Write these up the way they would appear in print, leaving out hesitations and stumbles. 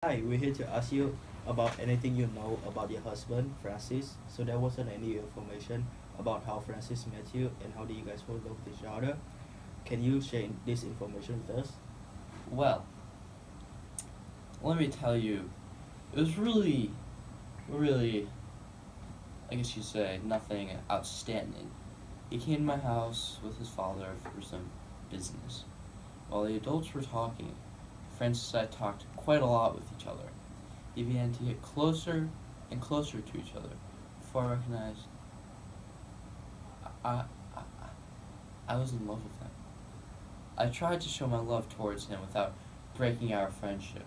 Hi, we're here to ask you about anything you know about your husband, Francis. So there wasn't any information about how Francis met you and how did you guys fall in love with each other. Can you share this information with us? Well, let me tell you, it was really, I guess you'd say, nothing outstanding. He came to my house with his father for some business. While the adults were talking, Francis and I talked quite a lot with each other. He began to get closer and closer to each other before I recognized I, I, I was in love with him. I tried to show my love towards him without breaking our friendship.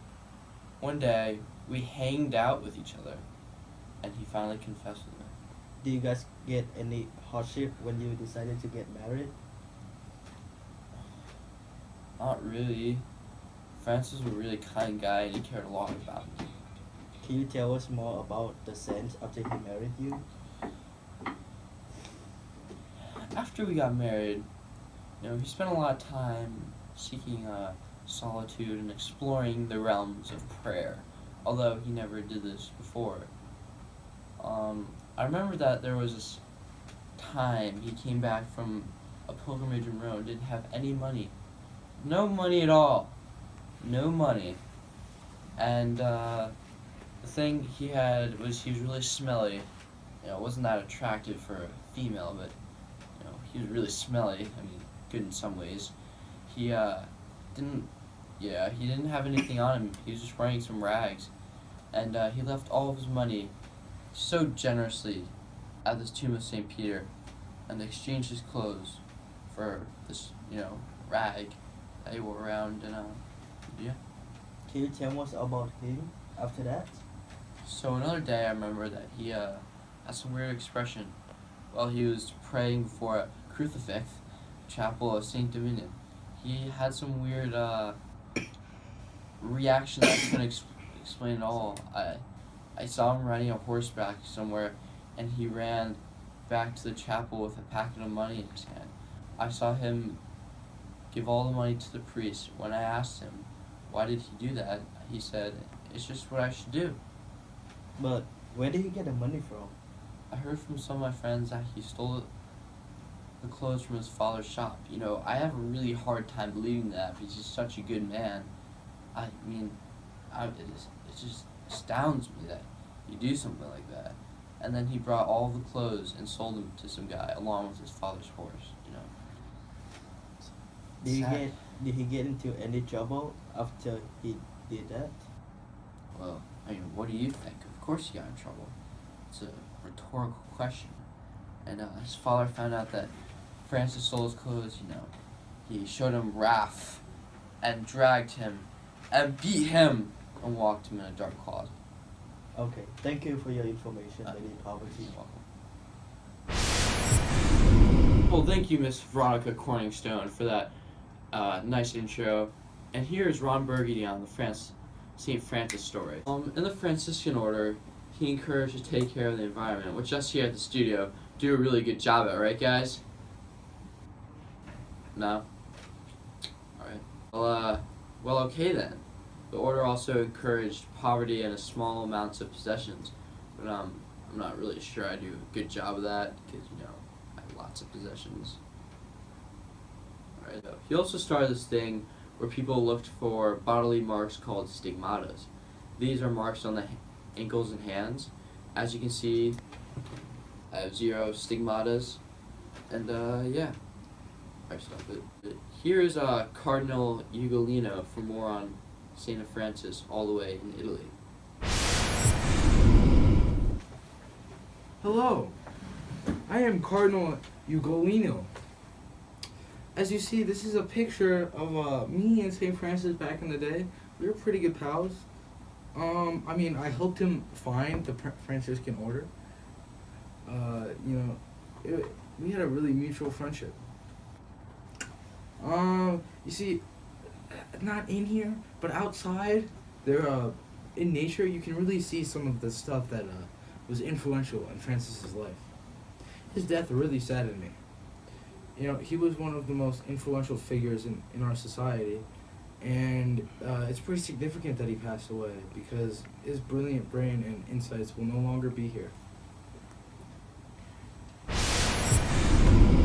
One day, we hanged out with each other, and he finally confessed with me. Did you guys get any hardship when you decided to get married? Not really. Francis was a really kind guy, and he cared a lot about me. Can you tell us more about the sense after he married you? After we got married, he spent a lot of time seeking solitude and exploring the realms of prayer, although he never did this before. I remember that there was this time he came back from a pilgrimage in Rome, didn't have any money. No money at all. No money. And the thing he had was he was really smelly. Wasn't that attractive for a female, but he was really smelly. I mean, good in some ways. He didn't, he didn't have anything on him. He was just wearing some rags, and he left all of his money so generously at this tomb of St. Peter, and exchanged his clothes for this, rag that he wore around, and yeah. Can you tell us about him after that? So another day, I remember that he had some weird expression while he was praying before a crucifix, chapel of Saint Dominion. He had some weird reaction that I couldn't explain at all. I saw him riding a horseback somewhere, and he ran back to the chapel with a packet of money in his hand. I saw him give all the money to the priest. When I asked him, why did he do that, he said, it's just what I should do. But where did he get the money from? I heard from some of my friends that he stole the clothes from his father's shop. I have a really hard time believing that because he's such a good man. I mean, it just astounds me that you do something like that. And then he brought all the clothes and sold them to some guy along with his father's horse. Sad. Did he get into any trouble after he did that? Well, I mean, what do you think? Of course he got in trouble. It's a rhetorical question. And his father found out that Francis stole his clothes, He showed him wrath and dragged him and beat him and walked him in a dark closet. Okay, thank you for your information, Lady Poverty. Well, thank you, Miss Veronica Corningstone, for that nice intro. And here's Ron Burgundy on the St. Francis story. In the Franciscan order, he encouraged to take care of the environment, which us here at the studio do a really good job at, right, guys? No? Alright. Well, okay then. The order also encouraged poverty and a small amounts of possessions, but I'm not really sure I do a good job of that because I have lots of possessions. Alright. He also started this thing where people looked for bodily marks called stigmatas. These are marks on the ankles and hands. As you can see, I have 0 stigmatas, and yeah. Alright, stop it. Here's Cardinal Ugolino for more on St. Francis all the way in Italy. Hello, I am Cardinal Ugolino. As you see, this is a picture of me and St. Francis back in the day. We were pretty good pals. I helped him find the Franciscan order. We had a really mutual friendship. You see, not in here, but outside, in nature, you can really see some of the stuff that was influential in Francis's life. His death really saddened me. He was one of the most influential figures in our society, And it's pretty significant that he passed away because his brilliant brain and insights will no longer be here.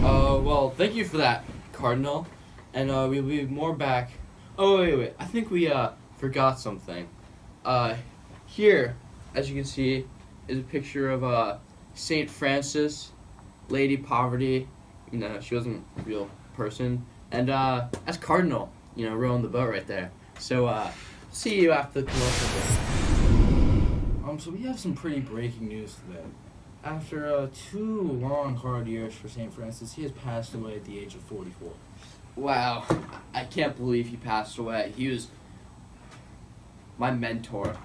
Well, thank you for that, Cardinal. And we'll be more back. Oh, wait. I think we forgot something. Here, as you can see, is a picture of Saint Francis, Lady Poverty. She wasn't a real person. And as Cardinal, rowing the boat right there. So, see you after the commercial break. So we have some pretty breaking news today. After 2 long, hard years for St. Francis, he has passed away at the age of 44. Wow, I can't believe he passed away. He was my mentor.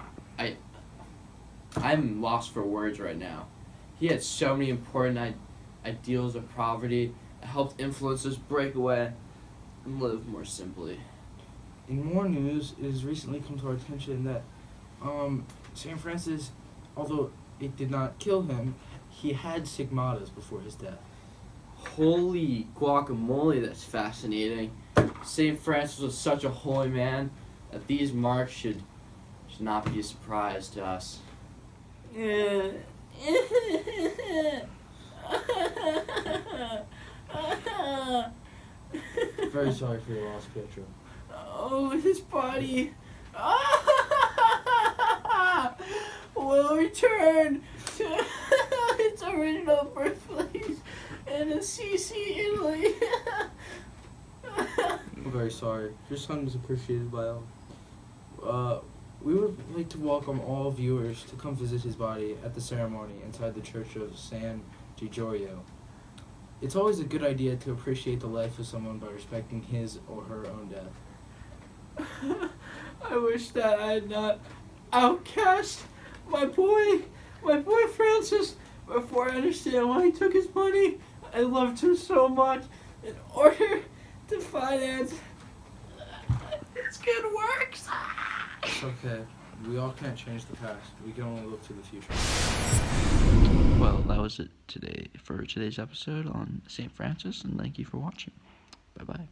I'm lost for words right now. He had so many important ideals of poverty. It helped influence us break away and live more simply. In more news, it has recently come to our attention that St. Francis, although it did not kill him, he had stigmatas before his death. Holy guacamole, that's fascinating. St. Francis was such a holy man that these marks should not be a surprise to us. Very sorry for your loss, Pietro. Oh, his body will return to its original birthplace in Assisi, Italy. I'm very sorry. Your son was appreciated by all. We would like to welcome all viewers to come visit his body at the ceremony inside the Church of San Gregorio. It's always a good idea to appreciate the life of someone by respecting his or her own death. I wish that I had not outcast my boy Francis before I understand why he took his money. I loved him so much in order to finance his good works. It's okay. We all can't change the past. We can only look to the future. Well, that was it for today's episode on St. Francis, and thank you for watching. Bye-bye.